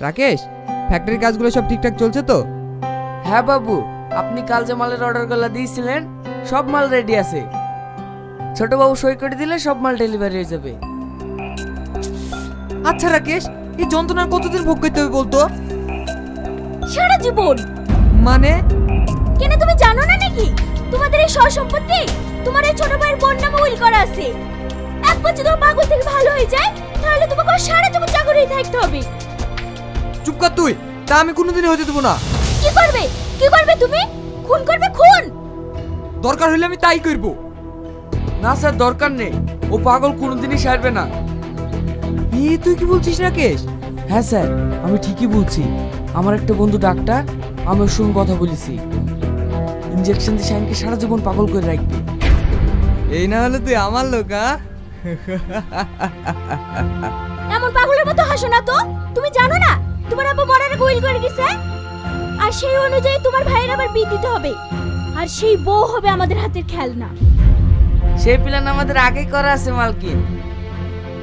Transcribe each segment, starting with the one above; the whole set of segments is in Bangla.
রাকেশ, ফ্যাক্টরির কাজগুলো সব ঠিকঠাক চলছে তো? হ্যাঁ বাবু, আপনি কাল যে মালের অর্ডারগুলো দিয়েছিলেন সব মাল রেডি আছে। ছোট বাবু সই করে দিলে সব মাল ডেলিভারি হয়ে যাবে। আচ্ছা রাকেশ, এই যন্ত্রণার কতদিন ভোগ করতে হবে বলতো? সারা জীবন। মানে? কেন তুমি জানো না নাকি তোমাদের এই সয় সম্পত্তি তোমার এই ছোট ভাইয়ের বোন নামে উইল করা আছে। একবার যদি তোমার পাগল থেকে ভালো হয়ে যায় তাহলে তোমাকে সারা জীবন চাকরিতে থাকতে হবে। চুপ কর তুই, তা আমি কোনোদিনই হতে দেবো না। কি করবে? কি করবে তুমি? খুন করবে? খুন? দরকার হলে আমি তাই করব। না স্যার, দরকার নেই, ও পাগল কোনোদিনই সারবে না। তুই কি বলছিস রাকেশ? হ্যাঁ স্যার, আমি ঠিকই বলছি। আমার একটা বন্ধু ডাক্তার, আমি ওর সঙ্গে কথা বলেছি। ইনজেকশন দিয়ে শাইনকে সারা জীবন পাগল করে রাখবে। এই না হলে তুই আমার লোক। এমন পাগলের মতো হাসো না তো। তুমি জানো না তোমার আব্বা মরার আগে উইল করে গেছে, আর সেই অনুযায়ী তোমার ভাইয়ের আবার বিয়ে দিতে হবে, আর সেই বউ হবে আমাদের হাতের খেলনা। সেই প্ল্যান আমাদের আগেই করা আছে মালকিন।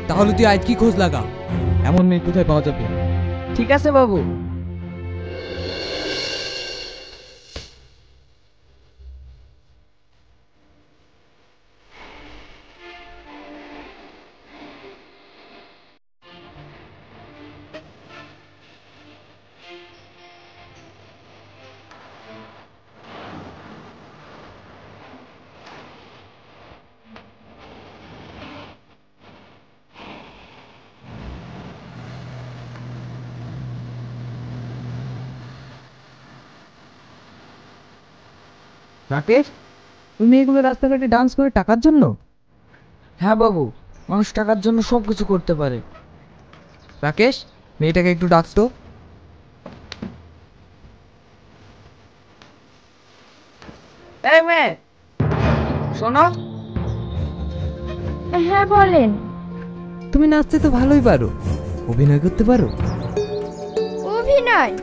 তাহলে তুই আজ কি খোঁজ লাগা, এমন মেয়ে কোথায় পাওয়া যাবে? ঠিক আছে বাবু। রাকেশ, তুমি এগুলো রাস্তাঘাটে ডান্স করে টাকার জন্য? হ্যাঁ বাবু, মানুষ টাকার জন্য সব কিছু করতে পারে। রাকেশ, মেয়েটাকে একটু ডাকতো। এই মেয়ে, শোনো। হ্যাঁ বলেন। তুমি নাচতে তো ভালোই পারো, অভিনয় করতে পারো? অভিনয়?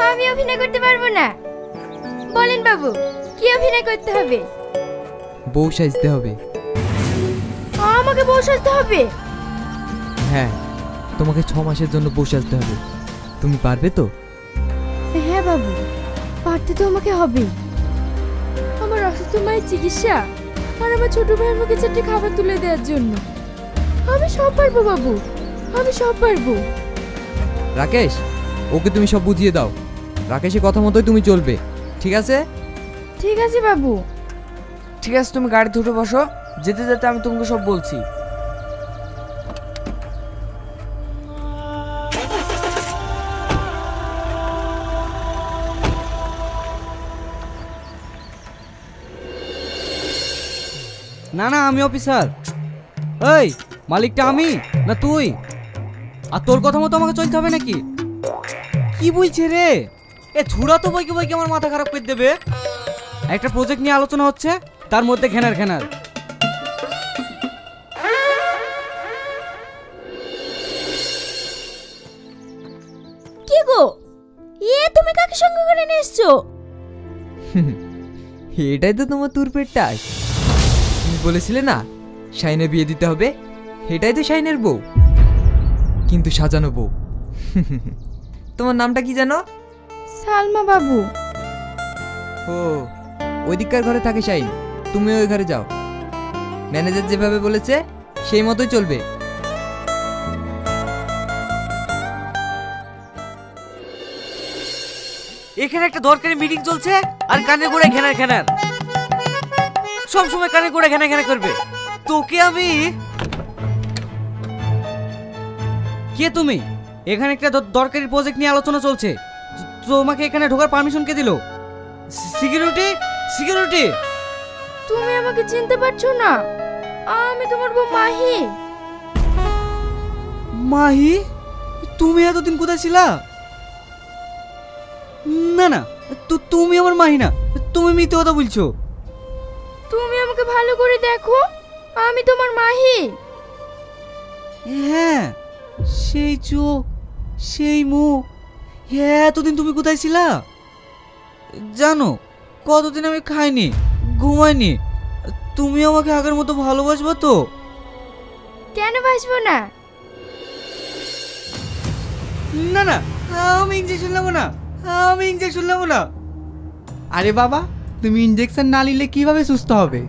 আমি অভিনয় করতে পারবো না। বলেন বাবু, কি অভিনয় করতে হবে? বউ সাজতে হবে। আমাকে বউ সাজতে হবে? হ্যাঁ, তোমাকে 6 মাসের জন্য বউ সাজতে হবে। তুমি পারবে তো? হ্যাঁ বাবু, পারতে তো আমাকে হবে। আমার অসুস্থ মায়ের চিকিৎসা আর আমার ছোট ভাইয়ের মুখে চারটে খাবার তুলে দেওয়ার জন্য আমি সব পারবো বাবু, আমি সব পারবো। রাকেশ, ওকে তুমি সব বুঝিয়ে দাও। রাকেশের কথা মতোই তুমি চলবে, ঠিক আছে? ঠিক আছে বাবু। ঠিক আছে, তুমি গাড়িতে উঠে বসো, যেতে যেতে আমি তোমাকে সব বলছি। না না, আমি অফিসার। এই, মালিকটা আমি না তুই? আর তোর কথা মতো আমাকে চলতে হবে নাকি? কি বলছে রে? এ ছুড়া তো বইকে বইকে আমার মাথা খারাপ করে দেবে। একটা প্রজেক্ট নিয়ে আলোচনা হচ্ছে, তার মধ্যে ঘেনার ঘেনার। কি গো, তুমি কাকে সঙ্গে করে নিয়ে এসছো? এটাই তো তোমার তুরপের টাস। তুমি বলেছিলে না শাইনের বিয়ে দিতে হবে, এটাই তো শাইনের বউ, কিন্তু সাজানো বউ। তোমার নামটা কি জানো? সালমা বাবু। ও, ওই দিককার ঘরে থাকে শাইন, তুমি ওই ঘরে যাও। ম্যানেজার যেভাবে বলেছে সেই মতোই চলবে। এখানে একটা দরকারি মিটিং চলছে আর কানে গোড়ায় ঘেনার ঘেনার। সব সময় কানে গোড়ায় ঘেনা ঘেনা করবে। তোকে আমি... কে তুমি? এখানে একটা দরকারি প্রজেক্ট নিয়ে আলোচনা চলছে, তোমাকে এখানে ঢোকার পারমিশন কে দিল? সিকিউরিটি? সিকিউরিটি? তুমি আমাকে চিনতে পারছো না? আমি তোমার বউ মাহি। মাহি? তুমি এতদিন কোথায় ছিলা? না না, তুমি আমার মাহি না, তুমি মিথ্যে কথা বলছো। তুমি আমাকে ভালো করে দেখো, আমি তোমার মাহি। হ্যাঁ, সেই চোখ, সেই মুখ। হ্যাঁ, এতদিন তুমি কোথায় ছিলা? জানো কতদিন আমি খাইনি, ঘুমাইনি। তুমি আমাকে আগের মতো ভালোবাসবা তো? কেন বাসবো না? না না, আমি ইঞ্জেকশন নেবো না, আমি ইঞ্জেকশন নেবো না। আরে বাবা, তুমি ইঞ্জেকশন না নিলে কিভাবে সুস্থ হবে?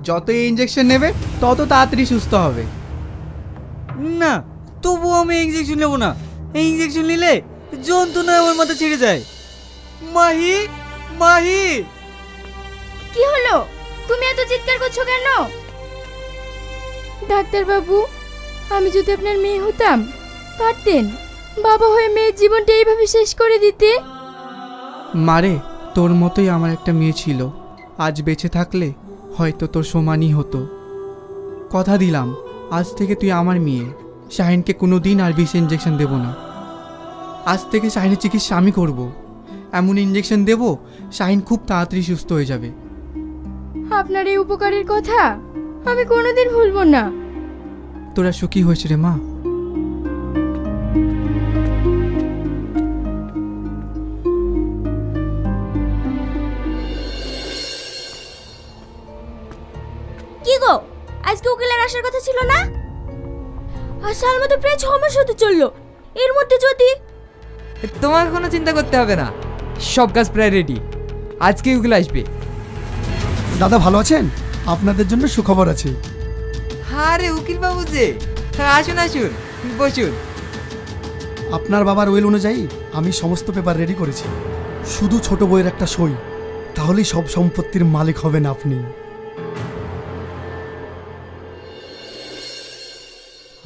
যত ইঞ্জেকশন নেবে তত তাড়াতাড়ি সুস্থ হবে। না, তবুও আমি ইঞ্জেকশন নেবো না। এই ইঞ্জেকশন নিলে যন্ত্রণায় আমার মাথা ছেড়ে যায়। মাহি, মাহি। কি হলো? তুমি এত চিৎকার করছো কেন? ডাক্তার বাবু, আমি যদি আপনার মেয়ে হতাম পারতেন বাবা হয়ে মেয়ের জীবনটা এইভাবে শেষ করে দিতে? মারে, তোর মতোই আমার একটা মেয়ে ছিল। আজ বেঁচে থাকলে হয়তো তোর সমানই হতো। কথা দিলাম, আজ থেকে তুই আমার মেয়ে। শাহিনকে কোনো দিন আর বিষ ইঞ্জেকশন দেবো না। আজ থেকে শাহিনের চিকিৎসা আমি করব। এমন ইঞ্জেকশন দেবো শাহিন খুব তাড়াতাড়ি সুস্থ হয়ে যাবে। আপনার এই উপকারের কথা আমি কোনোদিন ভুলবো না। তোরা সুখী হয়েছে রে মা। কি গো, আজকে উকিলের আসার কথা ছিল না? আর সালমা তো প্রায় 6 মাস হতে চললো। এর মধ্যে যদি তোমাকে কোনো চিন্তা করতে হবে না, সব কাজ প্রায় রেডি। আজকে উকিল আসবে। দাদা ভালো আছেন? আপনাদের জন্য সুখবর আছে। আরে উকিল বাবু যে, আসুন আসুন, বসুন। আপনার বাবার উইল অনুযায়ী আমি সমস্ত পেপার রেডি করেছি। শুধু ছোট বইয়ের একটা সই, তাহলেই সব সম্পত্তির মালিক হবেন আপনি।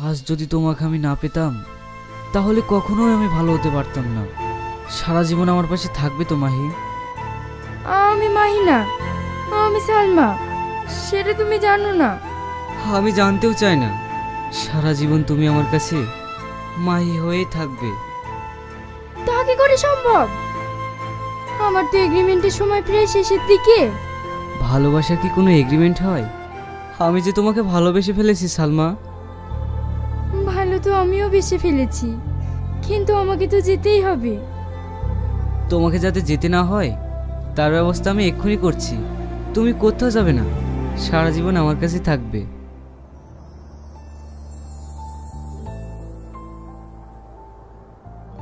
আজ যদি তোমাকে আমি না পেতাম তাহলে কখনোই আমি ভালো হতে পারতাম না। সারা জীবন আমার পাশে থাকবে তো মাহি? আমি মাহি না, আমি সালমা। সেটা তুমি জানো না। আমি জানতেও চাই না। সারা জীবন তুমি আমার কাছে মাহি হয়েই থাকবে। তা কি করে সম্ভব? আমার তো এগ্রিমেন্টের সময় প্রায় শেষের দিকে। ভালোবাসার কি কোনো এগ্রিমেন্ট হয়? আমি যে তোমাকে ভালোবেসে ফেলেছি সালমা। ভালো তো আমিও বেশি ফেলেছি, কিন্তু আমাকে তো যেতেই হবে। তোমাকে যাতে যেতে না হয় তার ব্যবস্থা আমি এক্ষুনি করছি। তুমি কোথাও যাবে না, সারা জীবন আমার কাছে থাকবে।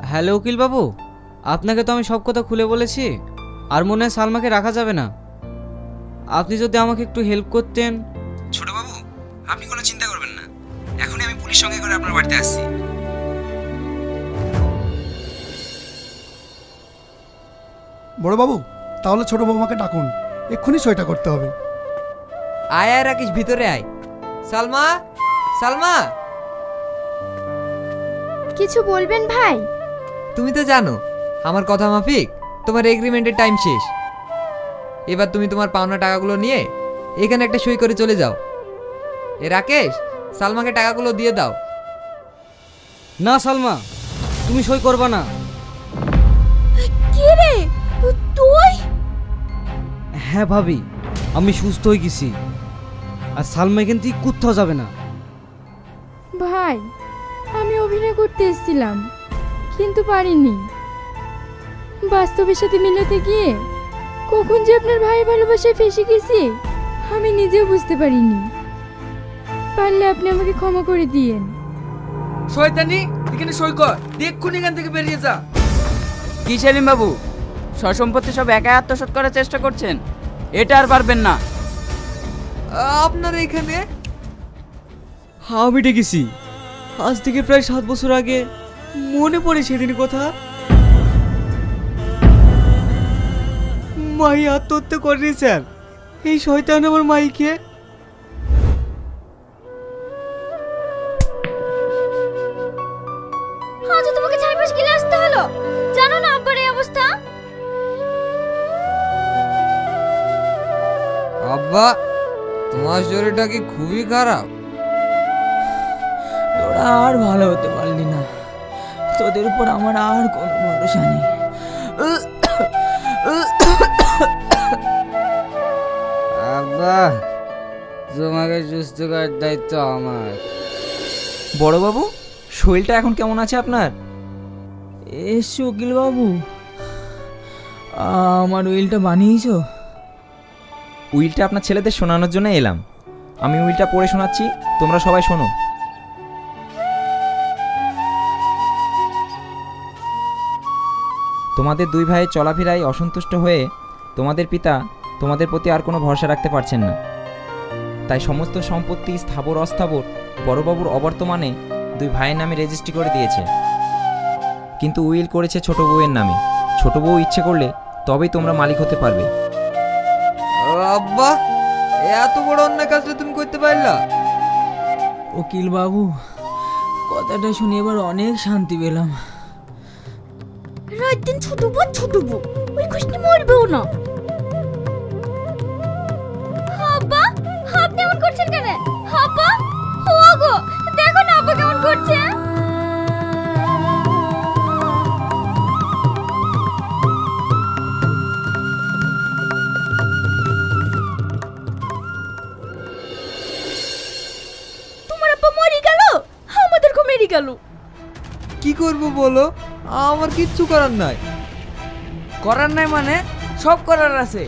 হ্যালো উকিল বাবু, আপনাকে তো আমি সব কথা খুলে বলেছি। আর মনে হয় সালমাকে রাখা যাবে না। আপনি যদি আমাকে একটু হেল্প করতেন। ছোট বাবু, আপনি কোনো চিন্তা করবেন না, এখনই আমি পুলিশ সঙ্গে করে আপনার বাড়িতে আসছি। বড় বাবু, তাহলে ছোট বৌমাকে ডাকুন, এক্ষুনি সইটা করতে হবে। আয় আয় রাকেশ, ভিতরে আয়। সালমা, সালমা। কিছু বলবেন ভাই? তুমি তো জানো আমার কথা মাফিক তোমার এগ্রিমেন্টের টাইম শেষ। এবার তুমি তোমার পাওনা টাকাগুলো নিয়ে এখানে একটা সই করে চলে যাও। এ রাকেশ, সালমাকে টাকাগুলো দিয়ে দাও। না সালমা, তুমি সই করবা না। কি রে তুই? হ্যাঁ ভাবি, আমি সুস্থ হয়ে গেছি। আর সালমা এখান থেকে কোথাও যাবে না। ভাই, আমি অভিনয় করতে এসেছিলাম কিন্তু পারিনি। বাস্তবের সাথে মিলাতে গিয়ে কখন যে আপনার ভাইয়ের ভালোবাসায় ফেসে গেছি আমি নিজেও বুঝতে পারিনি। পারলে আপনি আমাকে ক্ষমা করে দিয়েন। শয়তানি, এখানে সই কর, এক্ষুনি এখান থেকে বেরিয়ে যা। কি সেলিম বাবু, সসম্পত্তি সব একাই আত্মসাৎ করার চেষ্টা করছেন? এটা আর পারবেন না। আপনারা এখানে? আমি ডেকেছি আজ থেকে প্রায় 7 বছর আগে। মনে পড়ে সেদিন কথা। মাই আত্মহত্যা করেনি স্যার। এই শয়তান আমার মাইকে। আজ তোমাকে 4 মাস গিলে আসতে হলো। জানো না আব্বার এই অবস্থা? আব্বা, তোমার শরীরটা কি খুবই খারাপ? তোরা আর ভালো হতে পারলি না, তোদের উপর আমার আর কোনো ভরসা নেই। আব্বা, তোমাকে সুস্থ করার দায়িত্ব আমার। বড় বাবু, শরীরটা এখন কেমন আছে আপনার? এসো উকিল বাবু, আমার উইলটা বানিয়েছো? উইলটা আপনার ছেলেদের শোনানোর জন্য এলাম। আমি উইলটা পড়ে শোনাচ্ছি, তোমরা সবাই শোনো। তোমাদের দুই ভাইয়ের চলাফেরায় অসন্তুষ্ট হয়ে তোমাদের পিতা তোমাদের প্রতি আর কোনো ভরসা রাখতে পারছেন না। তাই সমস্ত সম্পত্তি স্থাবর অস্থাবর বড়বাবুর অবর্তমানে দুই ভাইয়ের নামে রেজিস্ট্রি করে দিয়েছে। কিন্তু উইল করেছে ছোট বউয়ের নামে। ছোট বউ ইচ্ছে করলে তবেই তোমরা মালিক হতে পারবে। আব্বা, এত বড় অন্যায় কাজটা তুমি করতে পারলা? উকিল বাবু, কথাটা শুনে এবার অনেক শান্তি পেলাম। রাত দিন ছোট বউ ওই খুশনি মরবেও না। আব্বা, আপনি এমন করছেন কেন? আব্বা, ওগো দেখো না আব্বা কেমন করছে। তোমার আব্বা মরে গেল, আমাদেরকে মেরে গেল। কি করব বলো? আমার কিচ্ছু করার নাই। করার নাই মানে? সব করার আছে।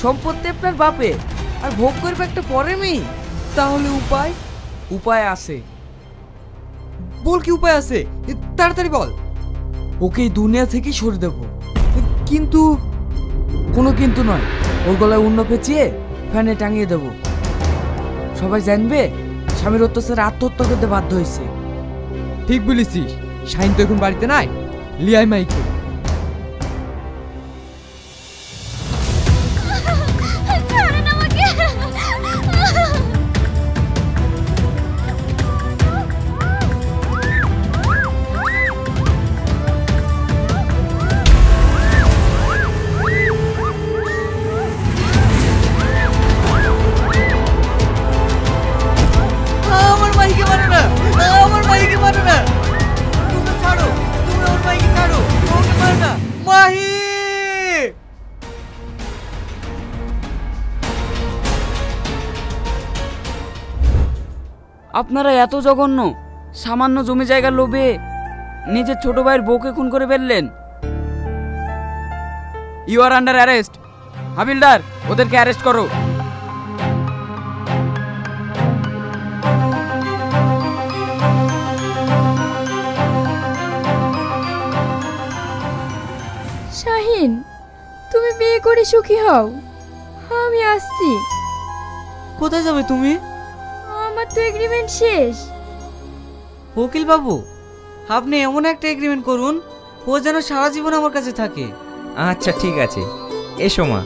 সম্পত্তি আপনার বাপে, আর ভোগ করবে একটা পরে মেয়ে। তাহলে উপায়? উপায় আছে। বল, কি উপায় আছে? তাড়াতাড়ি বল। ওকে এই দুনিয়া থেকে সরে দেব। কিন্তু কোনো কিন্তু নয়, ওর গলায় উন্ন পেঁচিয়ে ফ্যানে টাঙিয়ে দেব। সবাই জানবে স্বামীর অত্যাচারে আত্মহত্যা করতে বাধ্য হয়েছে। ঠিক বলেছিস। শাহিন তো এখন বাড়িতে নাই, লিয়াই মাইকে। ছাড়েন আমাকে। আমার মাইকে মারো না, আমার মাইকে মারো না। তুমি ছাড়ো, তুমি ওর মাইকে ছাড়ো, ওকে মারো না। মাহি! আপনারা এত জঘন্য, সামান্য জমি জায়গার লোভে নিজের ছোট ভাইয়ের বউকে খুন করে ফেললেন। You are under arrest. হাবিলদার, ওদেরকে অ্যারেস্ট করো। শাহিন, তুমি বিয়ে করে সুখী হও, আমি আসছি। কোথায় যাবে তুমি? আমার তো এগ্রিমেন্ট শেষ। উকিল বাবু, আপনি এমন একটা এগ্রিমেন্ট করুন ও যেন সারা জীবন আমার কাছে থাকে। আচ্ছা ঠিক আছে, এসো মা।